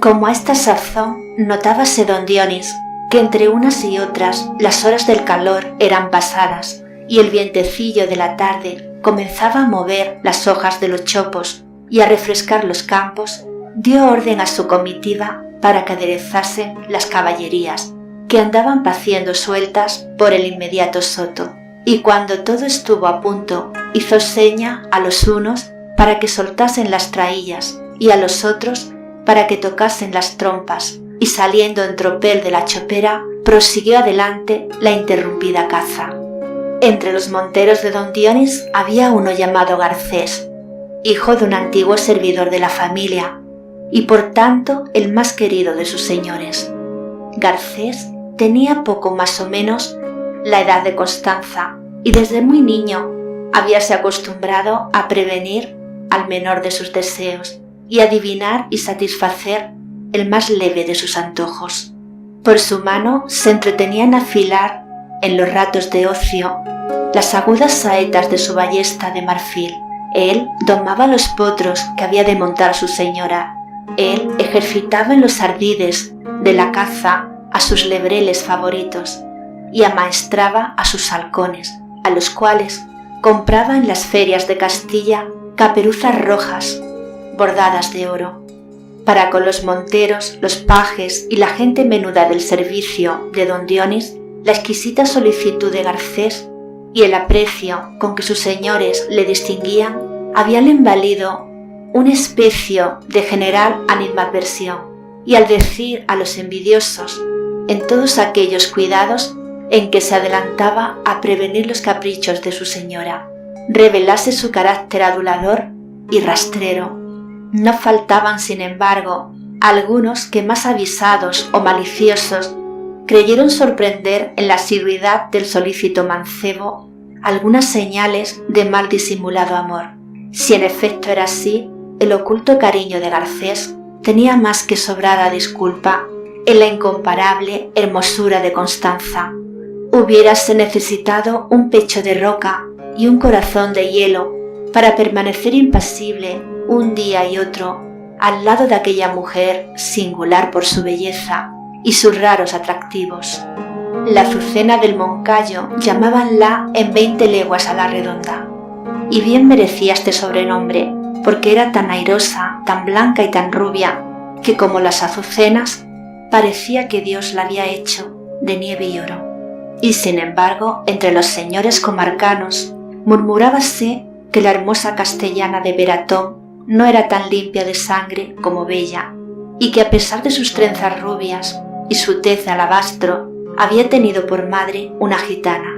Como a esta sazón notábase don Dionís que entre unas y otras las horas del calor eran pasadas y el vientecillo de la tarde comenzaba a mover las hojas de los chopos y a refrescar los campos, dio orden a su comitiva para que aderezasen las caballerías que andaban paciendo sueltas por el inmediato soto, y cuando todo estuvo a punto hizo seña a los unos para que soltasen las traíllas y a los otros para que tocasen las trompas, y saliendo en tropel de la chopera prosiguió adelante la interrumpida caza. Entre los monteros de don Dionís había uno llamado Garcés, hijo de un antiguo servidor de la familia, y por tanto el más querido de sus señores. Garcés tenía poco más o menos la edad de Constanza, y desde muy niño habíase acostumbrado a prevenir al menor de sus deseos y adivinar y satisfacer el más leve de sus antojos. Por su mano se entretenía en afilar, en los ratos de ocio, las agudas saetas de su ballesta de marfil. Él domaba los potros que había de montar su señora. Él ejercitaba en los ardides de la caza a sus lebreles favoritos y amaestraba a sus halcones, a los cuales compraba en las ferias de Castilla caperuzas rojas bordadas de oro. Para con los monteros, los pajes y la gente menuda del servicio de don Dionís, la exquisita solicitud de Garcés y el aprecio con que sus señores le distinguían habíanle valido una especie de general animadversión, y al decir a los envidiosos en todos aquellos cuidados en que se adelantaba a prevenir los caprichos de su señora, revelase su carácter adulador y rastrero. No faltaban, sin embargo, algunos que más avisados o maliciosos creyeron sorprender en la asiduidad del solícito mancebo algunas señales de mal disimulado amor. Si en efecto era así, el oculto cariño de Garcés tenía más que sobrada disculpa en la incomparable hermosura de Constanza. Hubiérase necesitado un pecho de roca y un corazón de hielo para permanecer impasible un día y otro al lado de aquella mujer singular por su belleza y sus raros atractivos. La Azucena del Moncayo llamábanla en 20 leguas a la redonda, y bien merecía este sobrenombre, porque era tan airosa, tan blanca y tan rubia, que como las azucenas, parecía que Dios la había hecho de nieve y oro. Y sin embargo, entre los señores comarcanos, murmurábase que la hermosa castellana de Veratón no era tan limpia de sangre como bella, y que a pesar de sus trenzas rubias y su tez de alabastro, había tenido por madre una gitana.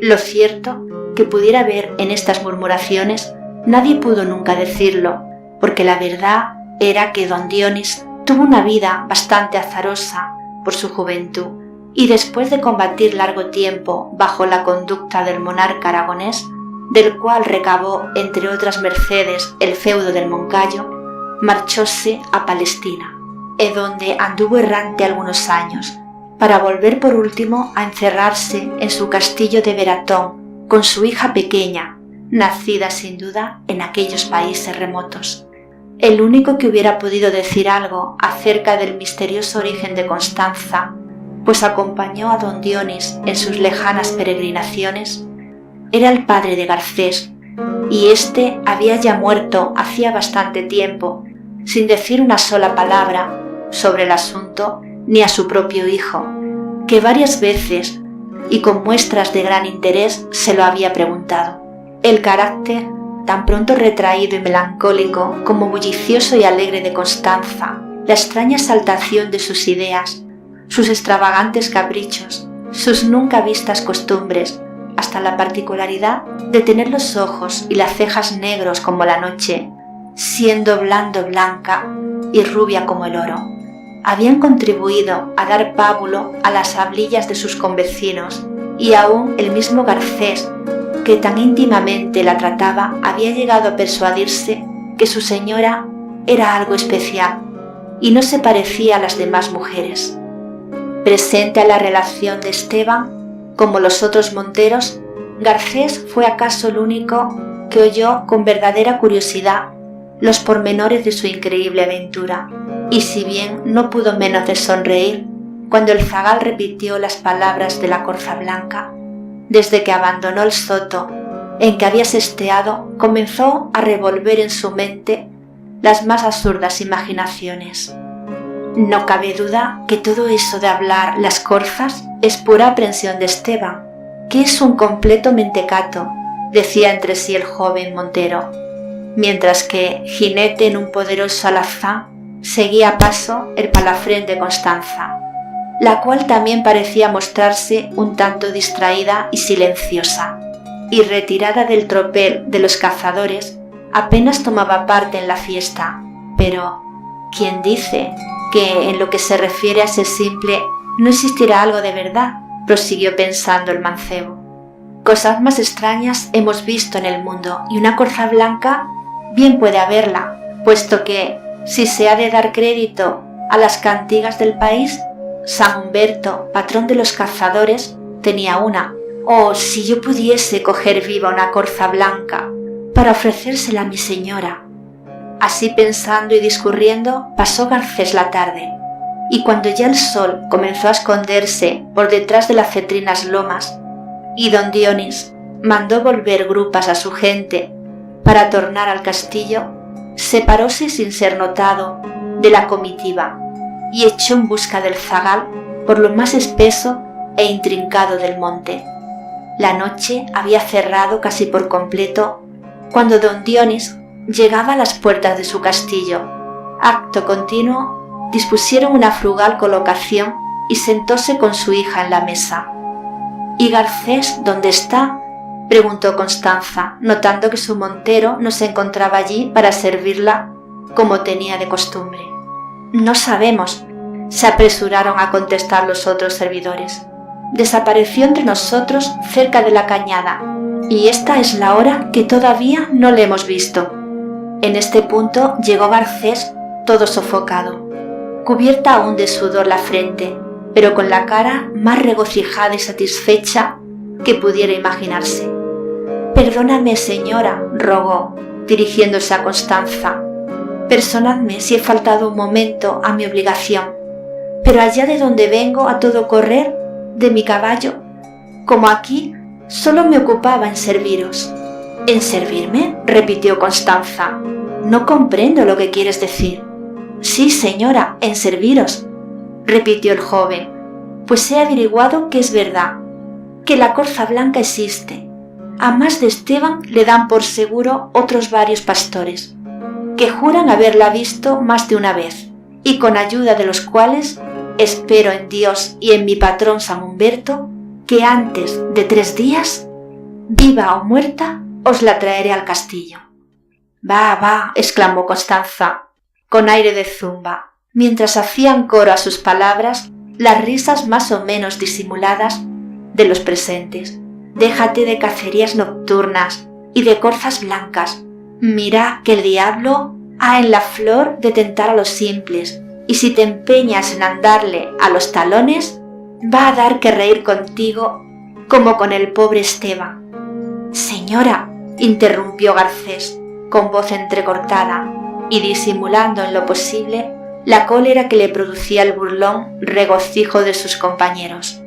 Lo cierto que pudiera haber en estas murmuraciones nadie pudo nunca decirlo, porque la verdad era que don Dionís tuvo una vida bastante azarosa por su juventud, y después de combatir largo tiempo bajo la conducta del monarca aragonés, del cual recabó, entre otras mercedes, el feudo del Moncayo, marchóse a Palestina, donde anduvo errante algunos años, para volver por último a encerrarse en su castillo de Veratón con su hija pequeña, nacida sin duda en aquellos países remotos. El único que hubiera podido decir algo acerca del misterioso origen de Constanza, pues acompañó a don Dionís en sus lejanas peregrinaciones, era el padre de Garcés, y éste había ya muerto hacía bastante tiempo, sin decir una sola palabra sobre el asunto ni a su propio hijo, que varias veces y con muestras de gran interés se lo había preguntado. El carácter tan pronto retraído y melancólico como bullicioso y alegre de Constanza, la extraña exaltación de sus ideas, sus extravagantes caprichos, sus nunca vistas costumbres, hasta la particularidad de tener los ojos y las cejas negros como la noche, siendo blando blanca y rubia como el oro, habían contribuido a dar pábulo a las hablillas de sus convecinos, y aún el mismo Garcés, que tan íntimamente la trataba, había llegado a persuadirse que su señora era algo especial y no se parecía a las demás mujeres. Presente a la relación de Esteban, como los otros monteros, Garcés fue acaso el único que oyó con verdadera curiosidad los pormenores de su increíble aventura, y si bien no pudo menos de sonreír cuando el zagal repitió las palabras de la corza blanca, desde que abandonó el soto en que había sesteado, comenzó a revolver en su mente las más absurdas imaginaciones. No cabe duda que todo eso de hablar las corzas es pura aprensión de Esteban, que es un completo mentecato, decía entre sí el joven montero, mientras que, jinete en un poderoso alazán, seguía a paso el palafrén de Constanza, la cual también parecía mostrarse un tanto distraída y silenciosa, y retirada del tropel de los cazadores, apenas tomaba parte en la fiesta. Pero, ¿quién dice que en lo que se refiere a ese simple no existirá algo de verdad?, prosiguió pensando el mancebo. Cosas más extrañas hemos visto en el mundo, y una corza blanca bien puede haberla, puesto que, si se ha de dar crédito a las cantigas del país, San Humberto, patrón de los cazadores, tenía una. Oh, si yo pudiese coger viva una corza blanca para ofrecérsela a mi señora. Así pensando y discurriendo, pasó Garcés la tarde, y cuando ya el sol comenzó a esconderse por detrás de las cetrinas lomas, y don Dionís mandó volver grupas a su gente para tornar al castillo, separóse sin ser notado de la comitiva y echó en busca del zagal por lo más espeso e intrincado del monte. La noche había cerrado casi por completo cuando don Dionís llegaba a las puertas de su castillo. Acto continuo dispusieron una frugal colocación y sentóse con su hija en la mesa. ¿Y Garcés dónde está?, preguntó Constanza, notando que su montero no se encontraba allí para servirla como tenía de costumbre. No sabemos, se apresuraron a contestar los otros servidores. Desapareció entre nosotros cerca de la cañada, y esta es la hora que todavía no le hemos visto. En este punto llegó Garcés todo sofocado, cubierta aún de sudor la frente, pero con la cara más regocijada y satisfecha que pudiera imaginarse. «Perdóname, señora», rogó, dirigiéndose a Constanza. «Perdonadme si he faltado un momento a mi obligación, pero allá de donde vengo a todo correr, de mi caballo, como aquí, solo me ocupaba en serviros». «¿En servirme?», repitió Constanza. «No comprendo lo que quieres decir». «Sí, señora, en serviros», repitió el joven, «pues he averiguado que es verdad, que la corza blanca existe. A más de Esteban le dan por seguro otros varios pastores, que juran haberla visto más de una vez, y con ayuda de los cuales espero en Dios y en mi patrón San Humberto, que antes de 3 días, viva o muerta, os la traeré al castillo». «Va, va», exclamó Constanza, con aire de zumba, mientras hacían coro a sus palabras las risas más o menos disimuladas de los presentes. «Déjate de cacerías nocturnas y de corzas blancas. Mira que el diablo ha en la flor de tentar a los simples, y si te empeñas en andarle a los talones, va a dar que reír contigo como con el pobre Esteban». «Señora», interrumpió Garcés, con voz entrecortada y disimulando en lo posible la cólera que le producía el burlón regocijo de sus compañeros,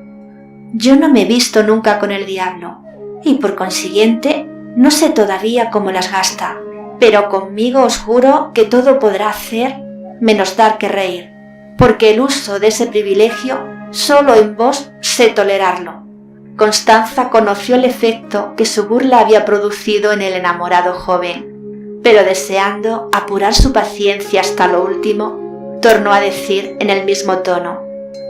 «yo no me he visto nunca con el diablo, y por consiguiente no sé todavía cómo las gasta, pero conmigo os juro que todo podrá hacer menos dar que reír, porque el uso de ese privilegio solo en vos sé tolerarlo». Constanza conoció el efecto que su burla había producido en el enamorado joven, pero deseando apurar su paciencia hasta lo último, tornó a decir en el mismo tono: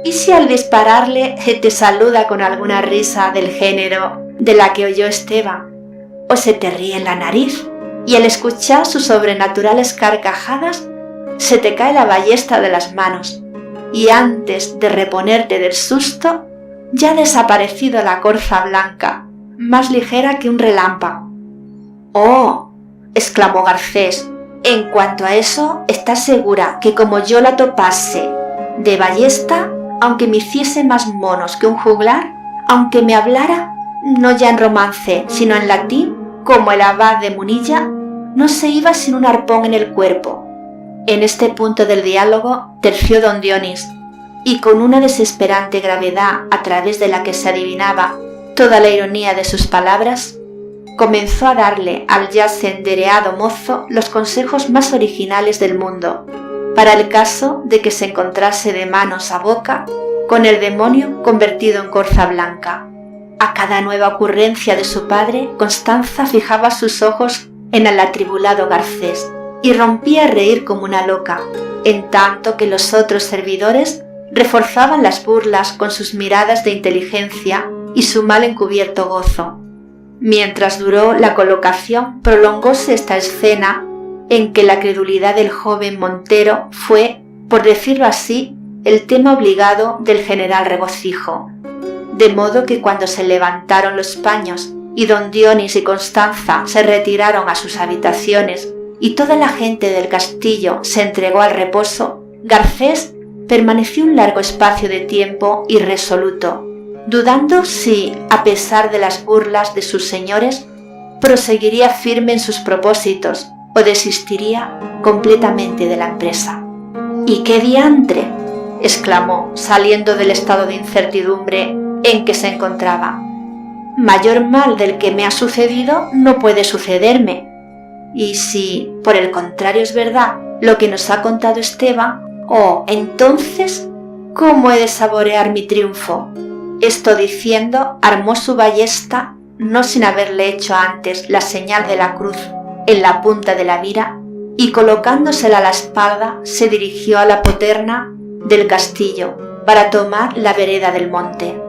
«¿Y si al dispararle te saluda con alguna risa del género de la que oyó Esteban? ¿O se te ríe en la nariz y al escuchar sus sobrenaturales carcajadas se te cae la ballesta de las manos y antes de reponerte del susto ya ha desaparecido la corza blanca, más ligera que un relámpago?» «Oh», exclamó Garcés, «en cuanto a eso, ¿estás segura que como yo la topase de ballesta, aunque me hiciese más monos que un juglar, aunque me hablara, no ya en romance, sino en latín, como el abad de Munilla, no se iba sin un arpón en el cuerpo. En este punto del diálogo terció don Dionís, y con una desesperante gravedad a través de la que se adivinaba toda la ironía de sus palabras, comenzó a darle al ya sendereado mozo los consejos más originales del mundo, para el caso de que se encontrase de manos a boca con el demonio convertido en corza blanca. A cada nueva ocurrencia de su padre, Constanza fijaba sus ojos en el atribulado Garcés y rompía a reír como una loca, en tanto que los otros servidores reforzaban las burlas con sus miradas de inteligencia y su mal encubierto gozo. Mientras duró la colocación, prolongóse esta escena en que la credulidad del joven Montero fue, por decirlo así, el tema obligado del general regocijo, de modo que cuando se levantaron los paños y don Dionís y Constanza se retiraron a sus habitaciones y toda la gente del castillo se entregó al reposo, Garcés permaneció un largo espacio de tiempo irresoluto, dudando si, a pesar de las burlas de sus señores, proseguiría firme en sus propósitos o desistiría completamente de la empresa. «¿Y qué diantre?», exclamó, saliendo del estado de incertidumbre en que se encontraba. «Mayor mal del que me ha sucedido no puede sucederme. Y si, por el contrario, es verdad lo que nos ha contado Esteban, entonces, ¿cómo he de saborear mi triunfo?». Esto diciendo, armó su ballesta, no sin haberle hecho antes la señal de la cruz en la punta de la vira, y colocándosela a la espalda, se dirigió a la poterna del castillo para tomar la vereda del monte.